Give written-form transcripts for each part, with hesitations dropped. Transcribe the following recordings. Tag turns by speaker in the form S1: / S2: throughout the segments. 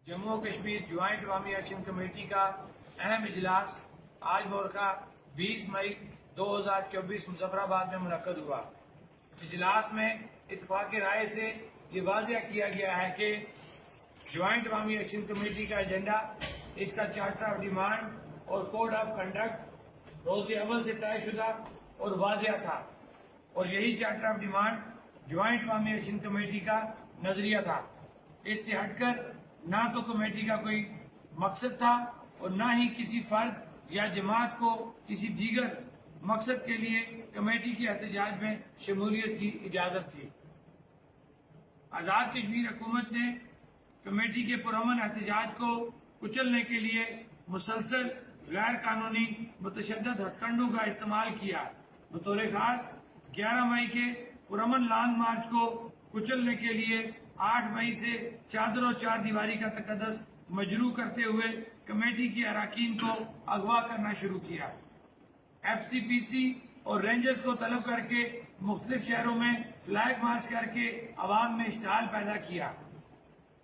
S1: جموں و کشمیر جوائنٹ عوامی action committee کا اہم اجلاس آج مورخہ 20 مئی 2024 مظفر آباد میں منعقد ہوا۔ اجلاس میں اتفاق رائے سے یہ واضح کیا گیا ہے کہ جوائنٹ عوامی ایکشن کمیٹی کا ایجنڈا، اس کا چارٹر آف ڈیمانڈ اور کوڈ آف کنڈکٹ روز اول سے طے شدہ اور واضح تھا، اور یہی چارٹر آف ڈیمانڈ جوائنٹ عوامی ایکشن کمیٹی کا نظریہ تھا۔ اس سے ہٹ کر نہ تو کمیٹی کا کوئی مقصد تھا اور نہ ہی کسی فرد یا جماعت کو کسی دیگر مقصد کے لیے کمیٹی کے احتجاج میں شمولیت کی اجازت تھی۔ آزاد کشمیر حکومت نے کمیٹی کے پرامن احتجاج کو کچلنے کے لیے مسلسل غیر قانونی متشدد ہتھ کنڈوں کا استعمال کیا۔ بطور خاص 11 مئی کے پرامن لانگ مارچ کو کچلنے کے لیے 8 مئی سے چادر و چار دیواری کا تقدس مجروح کرتے ہوئے کمیٹی کے اراکین کو اغوا کرنا شروع کیا۔ ایف سی پی سی اور رینجرز کو طلب کر کے مختلف شہروں میں فلیگ مارچ کر کے عوام میں اشتعال پیدا کیا۔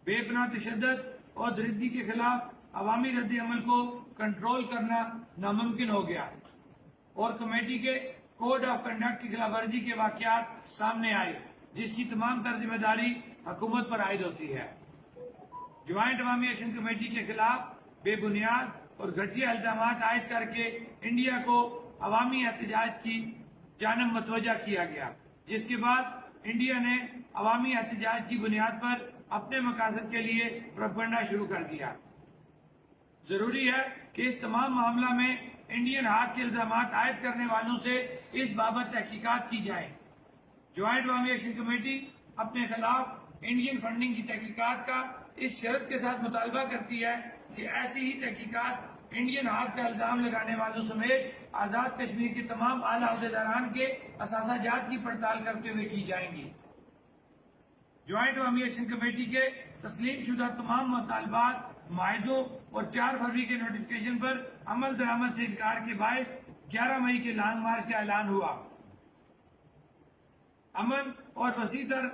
S1: بے پناہ تشدد اور درندگی کے خلاف عوامی رد عمل کو کنٹرول کرنا ناممکن ہو گیا اور کمیٹی کے کوڈ آف کنڈکٹ کی خلاف ورزی کے واقعات سامنے آئے، جس کی تمام تر ذمہ داری حکومت پر عائد ہوتی ہے۔ جوائنٹ عوامی ایکشن کمیٹی کے خلاف بے بنیاد اور گھٹیا الزامات عائد کر کے انڈیا کو عوامی احتجاج کی جانب متوجہ کیا گیا، جس کے بعد انڈیا نے عوامی احتجاج کی بنیاد پر اپنے مقاصد کے لیے پروپیگنڈا شروع کر دیا۔ ضروری ہے کہ اس تمام معاملہ میں انڈین ہاتھ کے الزامات عائد کرنے والوں سے اس بابت تحقیقات کی جائے۔ جوائنٹ عوامی ایکشن کمیٹی اپنے خلاف انڈین فنڈنگ کی تحقیقات کا اس شرط کے ساتھ مطالبہ کرتی ہے کہ ایسی ہی تحقیقات انڈین ہاتھ کا الزام لگانے والوں سمیت آزاد کشمیر کے تمام اعلیٰ عہدیداران کے اثاثہ جات کی پڑتال کرتے ہوئے کی جائیں گی۔ جوائنٹ عوامی ایکشن کمیٹی کے تسلیم شدہ تمام مطالبات، معاہدوں اور 4 فروری کے نوٹیفیکیشن پر عمل درآمد سے انکار کے باعث 11 مئی کے لانگ مارچ کا اعلان ہوا۔ امن اور وسیع تر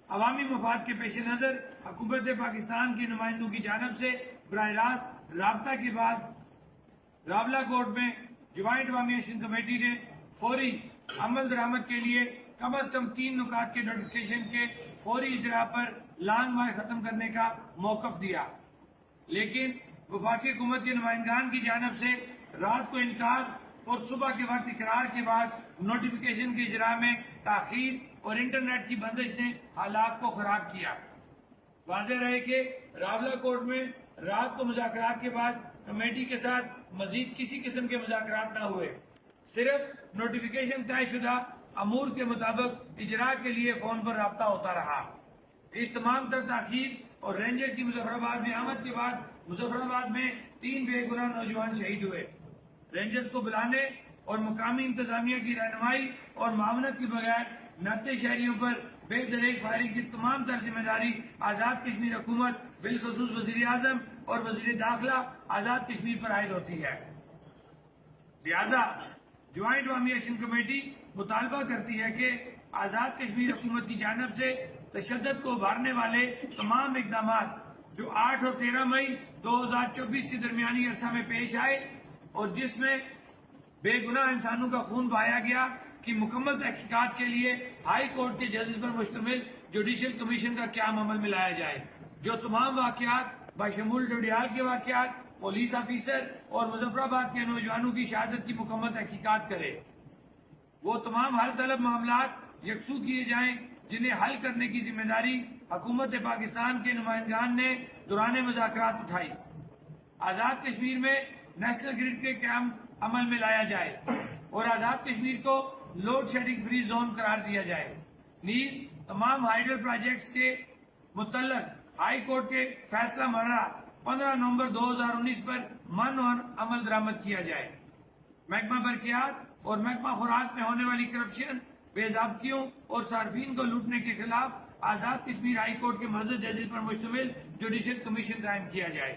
S1: عوامی مفاد کے پیش نظر حکومت پاکستان کے نمائندوں کی جانب سے براہ راست رابطہ کے بعد راولہ کورٹ میں جوائنٹ عوامی ایکشن کمیٹی نے فوری عمل درآمد کے لیے کم از کم 3 نکات کے نوٹیفیکیشن کے فوری اجرا پر لانگ مارچ ختم کرنے کا موقف دیا، لیکن وفاقی حکومت کے نمائندگان کی جانب سے رات کو انکار اور صبح کے وقت اقرار کے بعد نوٹیفیکیشن کے اجرا میں تاخیر اور انٹرنیٹ کی بندش نے حالات کو خراب کیا۔ واضح رہے کہ راولہ کورٹ میں رات کو مذاکرات کے بعد کمیٹی کے ساتھ مزید کسی قسم کے مذاکرات نہ ہوئے، صرف نوٹیفیکیشن طے شدہ امور کے مطابق اجرا کے لیے فون پر رابطہ ہوتا رہا۔ اس تمام تر تاخیر اور رینجر کی مظفر آباد میں آمد کے بعد مظفر آباد میں 3 بے گناہ نوجوان شہید ہوئے۔ رینجرز کو بلانے اور مقامی انتظامیہ کی رہنمائی اور معاونت کے بغیر نہتے شہریوں پر بے دریغ فائرنگ کی تمام تر ذمہ داری آزاد کشمیر حکومت، بالخصوص وزیر اعظم اور وزیر داخلہ آزاد کشمیر پر عائد ہوتی ہے۔ لہذا جوائنٹ عوامی ایکشن کمیٹی مطالبہ کرتی ہے کہ آزاد کشمیر حکومت کی جانب سے تشدد کو ابھارنے والے تمام اقدامات جو 8 اور 13 مئی 2024 کے درمیانی عرصہ میں پیش آئے اور جس میں بے گناہ انسانوں کا خون بہایا گیا، کی مکمل تحقیقات کے لیے ہائی کورٹ کے ججز پر مشتمل جوڈیشل کمیشن کا قیام عمل میں لایا جائے، جو تمام واقعات بشمول ڈوڈیال کے واقعات، پولیس آفیسر اور مظفر آباد کے نوجوانوں کی شہادت کی مکمل تحقیقات کرے۔ وہ تمام حل طلب معاملات یکسو کیے جائیں جنہیں حل کرنے کی ذمہ داری حکومت پاکستان کے نمائندگان نے دوران مذاکرات اٹھائی۔ آزاد کشمیر میں نیشنل گرڈ کے قیام عمل میں لایا جائے اور آزاد کشمیر کو لوڈ شیڈنگ فری زون قرار دیا جائے۔ نیز تمام ہائیڈل پروجیکٹس کے متعلق ہائی کورٹ کے فیصلہ مرہ 15 نومبر 2019 پر من اور عمل درآمد کیا جائے۔ محکمہ برقیات اور محکمہ خوراک میں ہونے والی کرپشن، بے ضابطگیوں اور صارفین کو لوٹنے کے خلاف آزاد کشمیر ہائی کورٹ کے معزز ججز پر مشتمل جوڈیشل کمیشن قائم کیا جائے۔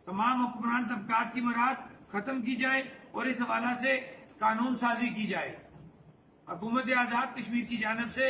S1: تمام حکمران طبقات کی مراحت ختم کی جائے اور اس حوالہ سے قانون سازی کی جائے۔ حکومت آزاد کشمیر کی جانب سے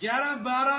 S1: 11, 12,